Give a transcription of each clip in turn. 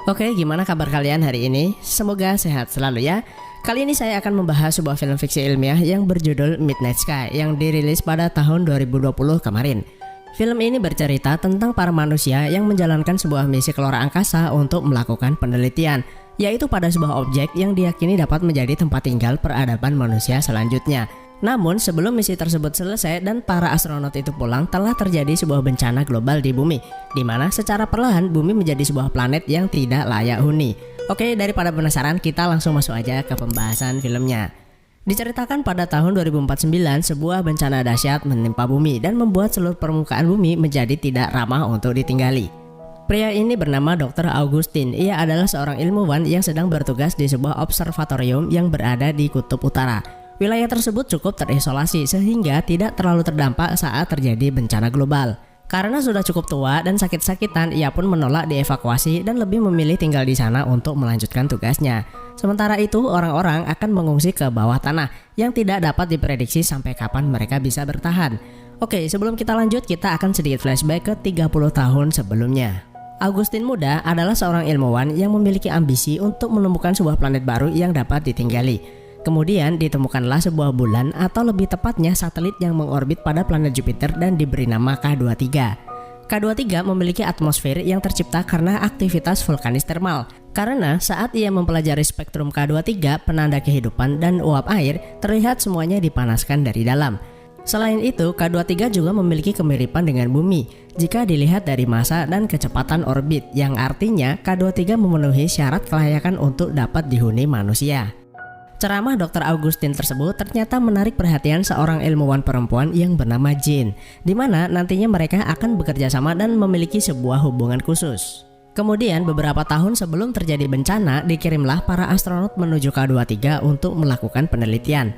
Oke, gimana kabar kalian hari ini? Semoga sehat selalu ya. Kali ini saya akan membahas sebuah film fiksi ilmiah yang berjudul Midnight Sky yang dirilis pada tahun 2020 kemarin. Film ini bercerita tentang para manusia yang menjalankan sebuah misi ke luar angkasa untuk melakukan penelitian, yaitu pada sebuah objek yang diyakini dapat menjadi tempat tinggal peradaban manusia selanjutnya. Namun sebelum misi tersebut selesai dan para astronot itu pulang, telah terjadi sebuah bencana global di bumi, di mana secara perlahan bumi menjadi sebuah planet yang tidak layak huni. Oke, daripada penasaran, kita langsung masuk aja ke pembahasan filmnya. Diceritakan pada tahun 2049, sebuah bencana dahsyat menimpa bumi dan membuat seluruh permukaan bumi menjadi tidak ramah untuk ditinggali. Pria ini bernama Dr. Augustine. Ia adalah seorang ilmuwan yang sedang bertugas di sebuah observatorium yang berada di Kutub Utara. Wilayah tersebut cukup terisolasi sehingga tidak terlalu terdampak saat terjadi bencana global. Karena sudah cukup tua dan sakit-sakitan, ia pun menolak dievakuasi dan lebih memilih tinggal di sana untuk melanjutkan tugasnya. Sementara itu, orang-orang akan mengungsi ke bawah tanah yang tidak dapat diprediksi sampai kapan mereka bisa bertahan. Oke, sebelum kita lanjut, kita akan sedikit flashback ke 30 tahun sebelumnya. Augustine muda adalah seorang ilmuwan yang memiliki ambisi untuk menemukan sebuah planet baru yang dapat ditinggali. Kemudian ditemukanlah sebuah bulan atau lebih tepatnya satelit yang mengorbit pada planet Jupiter dan diberi nama K23. K23 memiliki atmosfer yang tercipta karena aktivitas vulkanis termal. Karena saat ia mempelajari spektrum K23, penanda kehidupan dan uap air, terlihat semuanya dipanaskan dari dalam. Selain itu, K23 juga memiliki kemiripan dengan bumi jika dilihat dari massa dan kecepatan orbit, yang artinya K23 memenuhi syarat kelayakan untuk dapat dihuni manusia. Ceramah Dr. Augustine tersebut ternyata menarik perhatian seorang ilmuwan perempuan yang bernama Jean, di mana nantinya mereka akan bekerja sama dan memiliki sebuah hubungan khusus. Kemudian beberapa tahun sebelum terjadi bencana, dikirimlah para astronot menuju K23 untuk melakukan penelitian.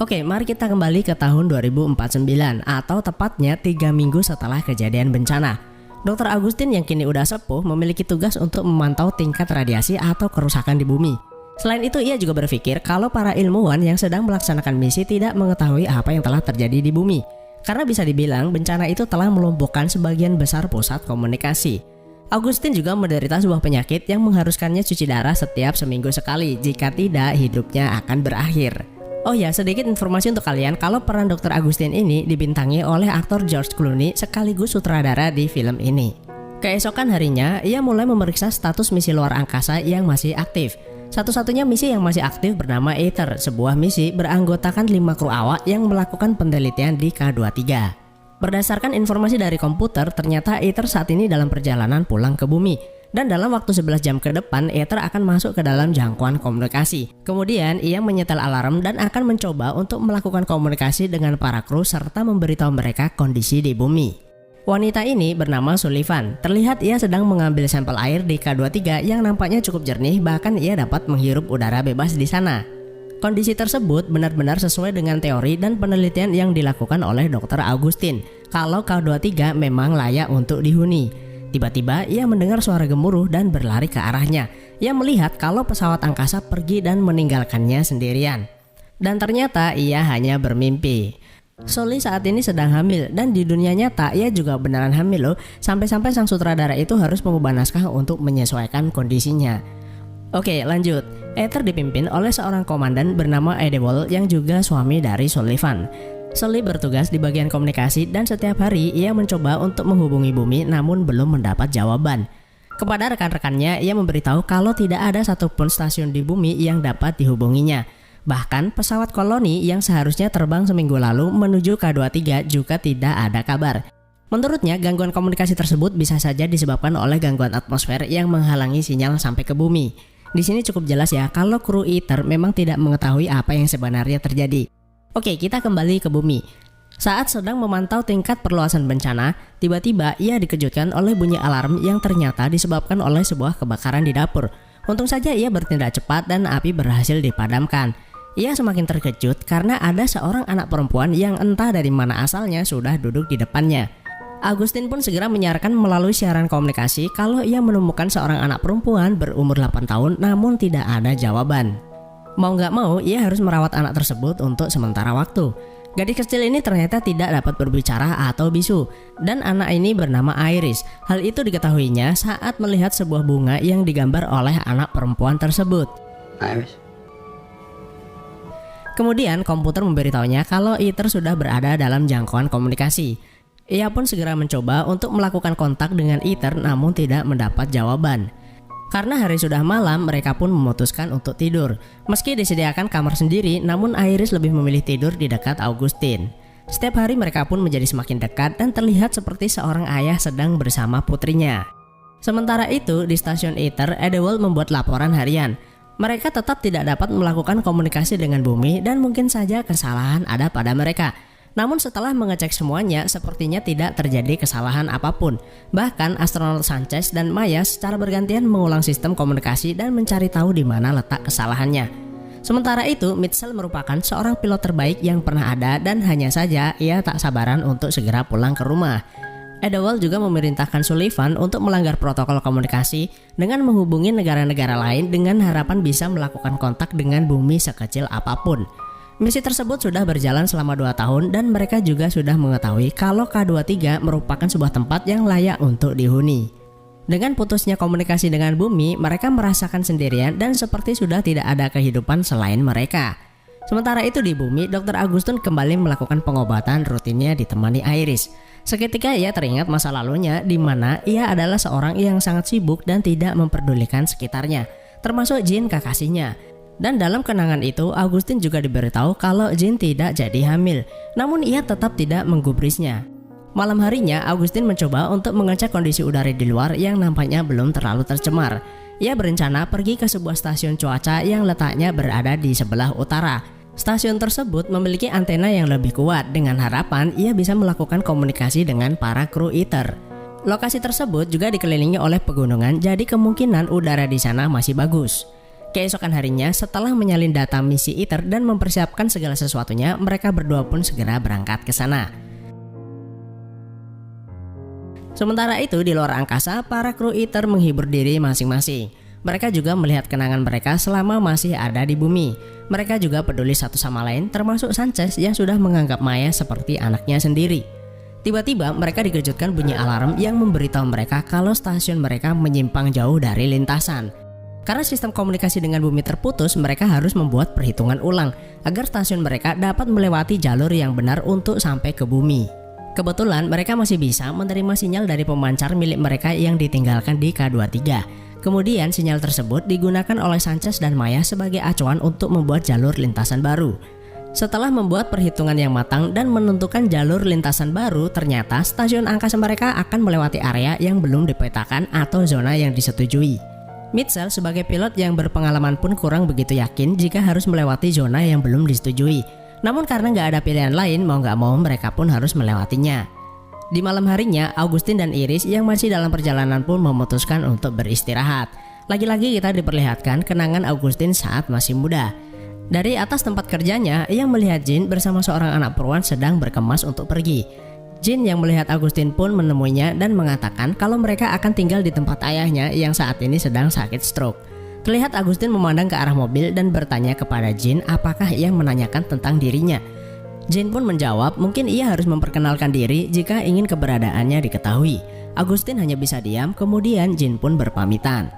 Oke, mari kita kembali ke tahun 2049 atau tepatnya 3 minggu setelah kejadian bencana. Dr. Augustine yang kini udah sepuh memiliki tugas untuk memantau tingkat radiasi atau kerusakan di bumi. Selain itu, ia juga berpikir kalau para ilmuwan yang sedang melaksanakan misi tidak mengetahui apa yang telah terjadi di bumi. Karena bisa dibilang bencana itu telah melumpuhkan sebagian besar pusat komunikasi. Augustine juga menderita sebuah penyakit yang mengharuskannya cuci darah setiap seminggu sekali. Jika tidak, hidupnya akan berakhir. Oh ya, sedikit informasi untuk kalian kalau peran Dr. Augustine ini dibintangi oleh aktor George Clooney sekaligus sutradara di film ini. Keesokan harinya, ia mulai memeriksa status misi luar angkasa yang masih aktif. Satu-satunya misi yang masih aktif bernama Aether, sebuah misi beranggotakan 5 kru awak yang melakukan penelitian di K23. Berdasarkan informasi dari komputer, ternyata Aether saat ini dalam perjalanan pulang ke bumi. Dan dalam waktu 11 jam ke depan, Aether akan masuk ke dalam jangkauan komunikasi. Kemudian, ia menyetel alarm dan akan mencoba untuk melakukan komunikasi dengan para kru serta memberitahu mereka kondisi di bumi. Wanita ini bernama Sullivan. Terlihat ia sedang mengambil sampel air di K23 yang nampaknya cukup jernih, bahkan ia dapat menghirup udara bebas di sana. Kondisi tersebut benar-benar sesuai dengan teori dan penelitian yang dilakukan oleh Dr. Augustine kalau K23 memang layak untuk dihuni. Tiba-tiba ia mendengar suara gemuruh dan berlari ke arahnya. Ia melihat kalau pesawat angkasa pergi dan meninggalkannya sendirian. Dan ternyata ia hanya bermimpi. Sully saat ini sedang hamil dan di dunia nyata ia juga beneran hamil loh. Sampai-sampai sang sutradara itu harus mengubah naskah untuk menyesuaikan kondisinya. Oke, lanjut. Aether dipimpin oleh seorang komandan bernama Edewall yang juga suami dari Sullivan. Sully bertugas di bagian komunikasi dan setiap hari ia mencoba untuk menghubungi bumi namun belum mendapat jawaban. Kepada rekan-rekannya ia memberitahu kalau tidak ada satupun stasiun di bumi yang dapat dihubunginya. Bahkan pesawat koloni yang seharusnya terbang seminggu lalu menuju K23 juga tidak ada kabar. Menurutnya, gangguan komunikasi tersebut bisa saja disebabkan oleh gangguan atmosfer yang menghalangi sinyal sampai ke bumi. Di sini cukup jelas ya kalau kru Aether memang tidak mengetahui apa yang sebenarnya terjadi. Oke, kita kembali ke bumi. Saat sedang memantau tingkat perluasan bencana, tiba-tiba ia dikejutkan oleh bunyi alarm yang ternyata disebabkan oleh sebuah kebakaran di dapur. Untung saja ia bertindak cepat dan api berhasil dipadamkan. Ia semakin terkejut karena ada seorang anak perempuan yang entah dari mana asalnya sudah duduk di depannya. Augustine pun segera menyiarkan melalui siaran komunikasi kalau ia menemukan seorang anak perempuan berumur 8 tahun namun tidak ada jawaban. Mau nggak mau, ia harus merawat anak tersebut untuk sementara waktu. Gadis kecil ini ternyata tidak dapat berbicara atau bisu, dan anak ini bernama Iris. Hal itu diketahuinya saat melihat sebuah bunga yang digambar oleh anak perempuan tersebut. Iris. Kemudian komputer memberitahunya kalau Ether sudah berada dalam jangkauan komunikasi. Ia pun segera mencoba untuk melakukan kontak dengan Ether namun tidak mendapat jawaban. Karena hari sudah malam, mereka pun memutuskan untuk tidur. Meski disediakan kamar sendiri, namun Iris lebih memilih tidur di dekat Augustine. Setiap hari mereka pun menjadi semakin dekat dan terlihat seperti seorang ayah sedang bersama putrinya. Sementara itu, di stasiun Ether, Edewald membuat laporan harian. Mereka tetap tidak dapat melakukan komunikasi dengan bumi dan mungkin saja kesalahan ada pada mereka. Namun setelah mengecek semuanya, sepertinya tidak terjadi kesalahan apapun. Bahkan astronot Sanchez dan Maya secara bergantian mengulang sistem komunikasi dan mencari tahu di mana letak kesalahannya. Sementara itu, Mitchell merupakan seorang pilot terbaik yang pernah ada dan hanya saja ia tak sabaran untuk segera pulang ke rumah. Edewald juga memerintahkan Sullivan untuk melanggar protokol komunikasi dengan menghubungi negara-negara lain dengan harapan bisa melakukan kontak dengan bumi sekecil apapun. Misi tersebut sudah berjalan selama 2 tahun dan mereka juga sudah mengetahui kalau K23 merupakan sebuah tempat yang layak untuk dihuni. Dengan putusnya komunikasi dengan bumi, mereka merasakan sendirian dan seperti sudah tidak ada kehidupan selain mereka. Sementara itu di bumi, Dr. Augustine kembali melakukan pengobatan rutinnya ditemani Iris. Seketika ia teringat masa lalunya di mana ia adalah seorang yang sangat sibuk dan tidak memperdulikan sekitarnya, termasuk Jean kekasihnya. Dan dalam kenangan itu, Augustine juga diberitahu kalau Jean tidak jadi hamil, namun ia tetap tidak menggubrisnya. Malam harinya, Augustine mencoba untuk mengecek kondisi udara di luar yang nampaknya belum terlalu tercemar. Ia berencana pergi ke sebuah stasiun cuaca yang letaknya berada di sebelah utara. Stasiun tersebut memiliki antena yang lebih kuat dengan harapan ia bisa melakukan komunikasi dengan para kru Ether. Lokasi tersebut juga dikelilingi oleh pegunungan, jadi kemungkinan udara di sana masih bagus. Keesokan harinya, setelah menyalin data misi Ether dan mempersiapkan segala sesuatunya, mereka berdua pun segera berangkat ke sana. Sementara itu, di luar angkasa, para kru Ether menghibur diri masing-masing. Mereka juga melihat kenangan mereka selama masih ada di bumi. Mereka juga peduli satu sama lain, termasuk Sanchez yang sudah menganggap Maya seperti anaknya sendiri. Tiba-tiba, mereka dikejutkan bunyi alarm yang memberitahu mereka kalau stasiun mereka menyimpang jauh dari lintasan. Karena sistem komunikasi dengan bumi terputus, mereka harus membuat perhitungan ulang agar stasiun mereka dapat melewati jalur yang benar untuk sampai ke bumi. Kebetulan mereka masih bisa menerima sinyal dari pemancar milik mereka yang ditinggalkan di K23. Kemudian sinyal tersebut digunakan oleh Sanchez dan Maya sebagai acuan untuk membuat jalur lintasan baru. Setelah membuat perhitungan yang matang dan menentukan jalur lintasan baru, ternyata stasiun angkasa mereka akan melewati area yang belum dipetakan atau zona yang disetujui. Mitchell sebagai pilot yang berpengalaman pun kurang begitu yakin jika harus melewati zona yang belum disetujui. Namun karena nggak ada pilihan lain, mau nggak mau mereka pun harus melewatinya. Di malam harinya, Augustine dan Iris yang masih dalam perjalanan pun memutuskan untuk beristirahat. Lagi-lagi kita diperlihatkan kenangan Augustine saat masih muda. Dari atas tempat kerjanya, ia melihat Jean bersama seorang anak perempuan sedang berkemas untuk pergi. Jean yang melihat Augustine pun menemuinya dan mengatakan kalau mereka akan tinggal di tempat ayahnya yang saat ini sedang sakit stroke. Terlihat Augustine memandang ke arah mobil dan bertanya kepada Jean apakah ia menanyakan tentang dirinya. Jean pun menjawab mungkin ia harus memperkenalkan diri jika ingin keberadaannya diketahui. Augustine hanya bisa diam, kemudian Jean pun berpamitan.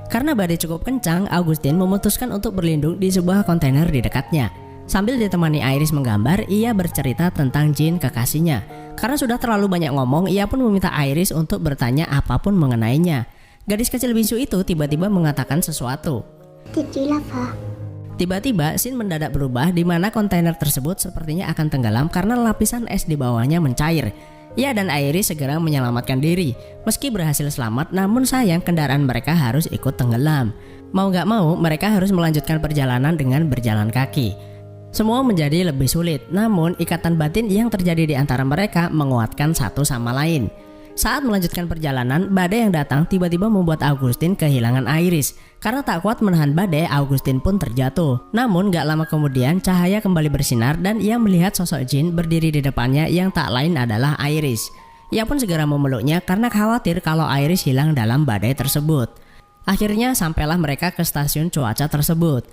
Karena badai cukup kencang, Augustine memutuskan untuk berlindung di sebuah kontainer di dekatnya. Sambil ditemani Iris menggambar, ia bercerita tentang Jean kekasihnya. Karena sudah terlalu banyak ngomong, ia pun meminta Iris untuk bertanya apapun mengenainya. Gadis kecil bisu itu tiba-tiba mengatakan sesuatu. Tiba-tiba scene mendadak berubah di mana kontainer tersebut sepertinya akan tenggelam karena lapisan es di bawahnya mencair. Ia dan Iris segera menyelamatkan diri. Meski berhasil selamat, namun sayang kendaraan mereka harus ikut tenggelam. Mau gak mau, mereka harus melanjutkan perjalanan dengan berjalan kaki. Semua menjadi lebih sulit, namun ikatan batin yang terjadi di antara mereka menguatkan satu sama lain. Saat melanjutkan perjalanan, badai yang datang tiba-tiba membuat Augustine kehilangan Iris. Karena tak kuat menahan badai, Augustine pun terjatuh. Namun gak lama kemudian, cahaya kembali bersinar dan ia melihat sosok Jean berdiri di depannya yang tak lain adalah Iris. Ia pun segera memeluknya karena khawatir kalau Iris hilang dalam badai tersebut. Akhirnya sampailah mereka ke stasiun cuaca tersebut.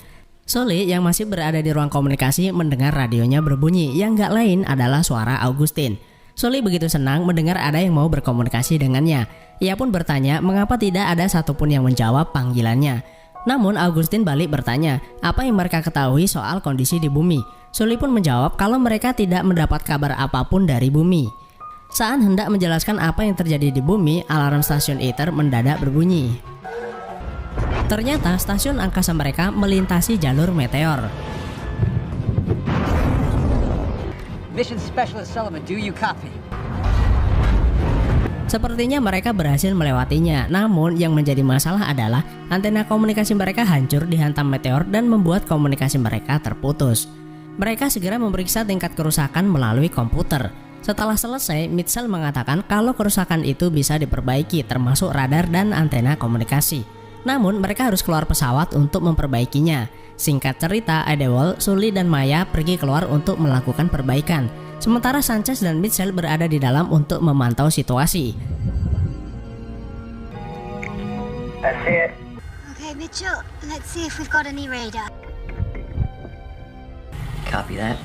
Sully yang masih berada di ruang komunikasi mendengar radionya berbunyi yang gak lain adalah suara Augustine. Sully begitu senang mendengar ada yang mau berkomunikasi dengannya. Ia pun bertanya mengapa tidak ada satupun yang menjawab panggilannya. Namun Augustine balik bertanya apa yang mereka ketahui soal kondisi di bumi. Sully pun menjawab kalau mereka tidak mendapat kabar apapun dari bumi. Saat hendak menjelaskan apa yang terjadi di bumi, alarm stasiun Ether mendadak berbunyi. Ternyata stasiun angkasa mereka melintasi jalur meteor. Mission Specialist Sullivan, do you copy? Sepertinya mereka berhasil melewatinya, namun yang menjadi masalah adalah antena komunikasi mereka hancur dihantam meteor dan membuat komunikasi mereka terputus. Mereka segera memeriksa tingkat kerusakan melalui komputer. Setelah selesai, Mitchell mengatakan kalau kerusakan itu bisa diperbaiki termasuk radar dan antena komunikasi. Namun mereka harus keluar pesawat untuk memperbaikinya. Singkat cerita, Adewale, Sully dan Maya pergi keluar untuk melakukan perbaikan. Sementara Sanchez dan Mitchell berada di dalam untuk memantau situasi. That's it. Okay, Mitchell, let's see if we've got any radar. Copy that.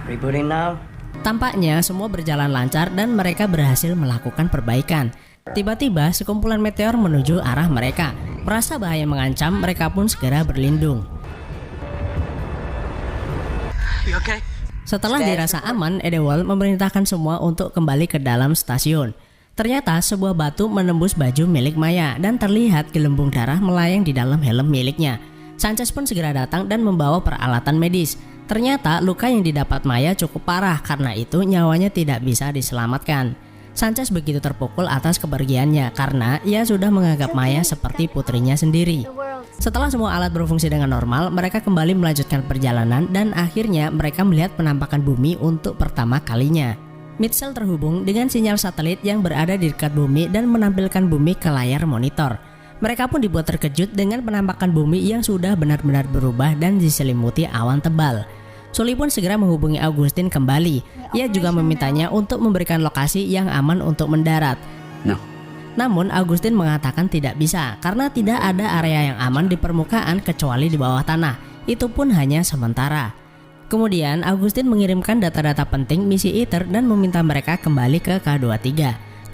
Rebooting now. Tampaknya semua berjalan lancar dan mereka berhasil melakukan perbaikan. Tiba-tiba sekumpulan meteor menuju arah mereka. Merasa bahaya mengancam, mereka pun segera berlindung. You okay? Setelah dirasa aman, Adewale memerintahkan semua untuk kembali ke dalam stasiun. Ternyata sebuah batu menembus baju milik Maya dan terlihat gelembung darah melayang di dalam helm miliknya. Sanchez pun segera datang dan membawa peralatan medis. Ternyata luka yang didapat Maya cukup parah, karena itu nyawanya tidak bisa diselamatkan. Sanchez begitu terpukul atas kepergiannya karena ia sudah menganggap Maya seperti putrinya sendiri. Setelah semua alat berfungsi dengan normal, mereka kembali melanjutkan perjalanan dan akhirnya mereka melihat penampakan bumi untuk pertama kalinya. Mitchell terhubung dengan sinyal satelit yang berada di dekat bumi dan menampilkan bumi ke layar monitor. Mereka pun dibuat terkejut dengan penampakan bumi yang sudah benar-benar berubah dan diselimuti awan tebal. Sully pun segera menghubungi Augustine kembali. Ia juga memintanya untuk memberikan lokasi yang aman untuk mendarat. No. Namun Augustine mengatakan tidak bisa karena tidak ada area yang aman di permukaan kecuali di bawah tanah. Itu pun hanya sementara. Kemudian Augustine mengirimkan data-data penting misi Ether dan meminta mereka kembali ke K23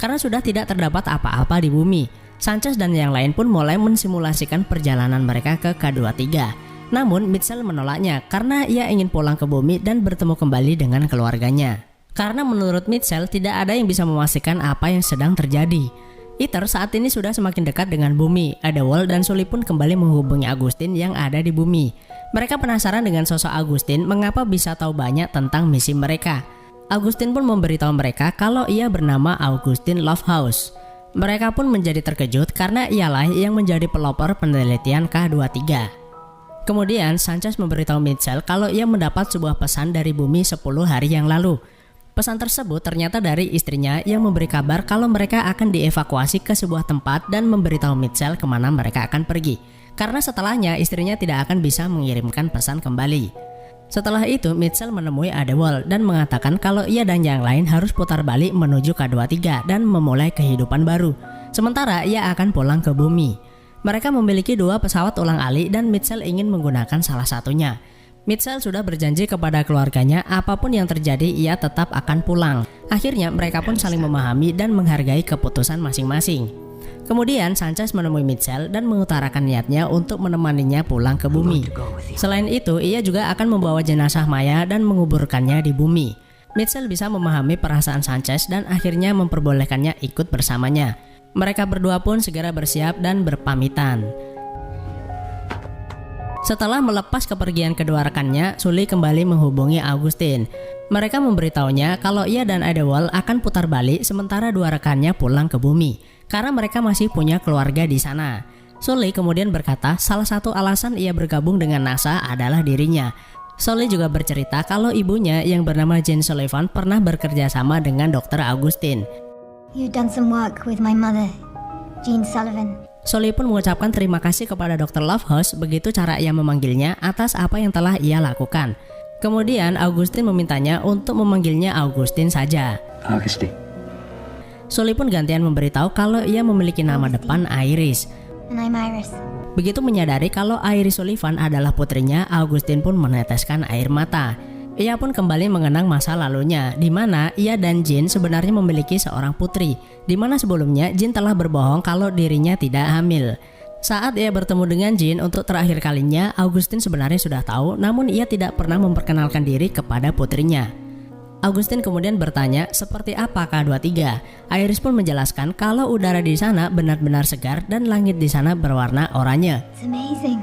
karena sudah tidak terdapat apa-apa di bumi. Sanchez dan yang lain pun mulai mensimulasikan perjalanan mereka ke K23. Namun Mitchell menolaknya karena ia ingin pulang ke bumi dan bertemu kembali dengan keluarganya. Karena menurut Mitchell tidak ada yang bisa memastikan apa yang sedang terjadi. Ether saat ini sudah semakin dekat dengan bumi. Adewale dan Sully pun kembali menghubungi Augustine yang ada di bumi. Mereka penasaran dengan sosok Augustine mengapa bisa tahu banyak tentang misi mereka. Augustine pun memberitahu mereka kalau ia bernama Augustine Lovehouse. Mereka pun menjadi terkejut karena ialah yang menjadi pelopor penelitian K23. Kemudian Sanchez memberitahu Mitchell kalau ia mendapat sebuah pesan dari bumi 10 hari yang lalu. Pesan tersebut ternyata dari istrinya yang memberi kabar kalau mereka akan dievakuasi ke sebuah tempat dan memberitahu Mitchell kemana mereka akan pergi. Karena setelahnya istrinya tidak akan bisa mengirimkan pesan kembali. Setelah itu Mitchell menemui Adewale dan mengatakan kalau ia dan yang lain harus putar balik menuju K23 dan memulai kehidupan baru. Sementara ia akan pulang ke bumi. Mereka memiliki 2 pesawat ulang-alik dan Mitchell ingin menggunakan salah satunya. Mitchell sudah berjanji kepada keluarganya apapun yang terjadi ia tetap akan pulang. Akhirnya mereka pun saling memahami dan menghargai keputusan masing-masing. Kemudian Sanchez menemui Mitchell dan mengutarakan niatnya untuk menemaninya pulang ke bumi. Selain itu, ia juga akan membawa jenazah Maya dan menguburkannya di bumi. Mitchell bisa memahami perasaan Sanchez dan akhirnya memperbolehkannya ikut bersamanya. Mereka berdua pun segera bersiap dan berpamitan. Setelah melepas kepergian kedua rekannya, Sully kembali menghubungi Augustine. Mereka memberitahunya kalau ia dan Adewale akan putar balik sementara 2 rekannya pulang ke bumi, karena mereka masih punya keluarga di sana. Sully kemudian berkata salah satu alasan ia bergabung dengan NASA adalah dirinya. Sully juga bercerita kalau ibunya yang bernama Jane Sullivan pernah bekerja sama dengan Dr. Augustine. You've done some work with my mother, Jean Sullivan. Sully pun mengucapkan terima kasih kepada Dr. Lovehouse, begitu cara ia memanggilnya atas apa yang telah ia lakukan. Kemudian Augustine memintanya untuk memanggilnya Augustine saja. Augustine. Sully pun gantian memberitahu kalau ia memiliki nama depan Iris. and I'm Iris. Begitu menyadari kalau Iris Sullivan adalah putrinya, Augustine pun meneteskan air mata. Ia pun kembali mengenang masa lalunya, di mana ia dan Jean sebenarnya memiliki seorang putri, di mana sebelumnya Jean telah berbohong kalau dirinya tidak hamil. Saat ia bertemu dengan Jean untuk terakhir kalinya, Augustine sebenarnya sudah tahu, namun ia tidak pernah memperkenalkan diri kepada putrinya. Augustine kemudian bertanya seperti apa K23. Iris pun menjelaskan kalau udara di sana benar-benar segar dan langit di sana berwarna oranye. It's amazing.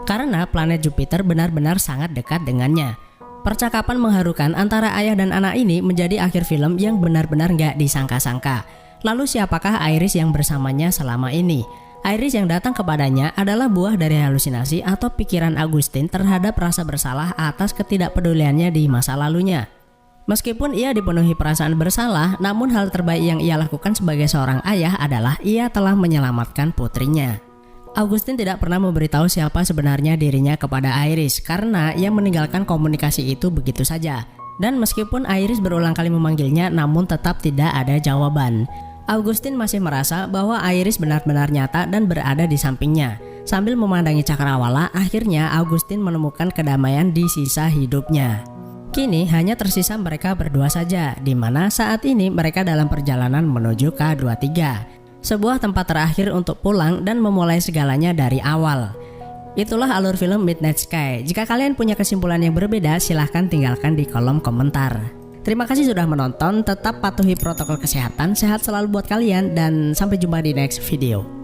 Karena planet Jupiter benar-benar sangat dekat dengannya. Percakapan mengharukan antara ayah dan anak ini menjadi akhir film yang benar-benar gak disangka-sangka. Lalu siapakah Iris yang bersamanya selama ini? Iris yang datang kepadanya adalah buah dari halusinasi atau pikiran Augustine terhadap rasa bersalah atas ketidakpeduliannya di masa lalunya. Meskipun ia dipenuhi perasaan bersalah, namun hal terbaik yang ia lakukan sebagai seorang ayah adalah ia telah menyelamatkan putrinya. Augustine tidak pernah memberitahu siapa sebenarnya dirinya kepada Iris karena ia meninggalkan komunikasi itu begitu saja. Dan meskipun Iris berulang kali memanggilnya, namun tetap tidak ada jawaban. Augustine masih merasa bahwa Iris benar-benar nyata dan berada di sampingnya. Sambil memandangi cakrawala, akhirnya Augustine menemukan kedamaian di sisa hidupnya. Kini hanya tersisa mereka berdua saja, di mana saat ini mereka dalam perjalanan menuju K23, sebuah tempat terakhir untuk pulang dan memulai segalanya dari awal. Itulah alur film Midnight Sky. Jika kalian punya kesimpulan yang berbeda, silahkan tinggalkan di kolom komentar. Terima kasih sudah menonton, tetap patuhi protokol kesehatan, sehat selalu buat kalian, dan sampai jumpa di next video.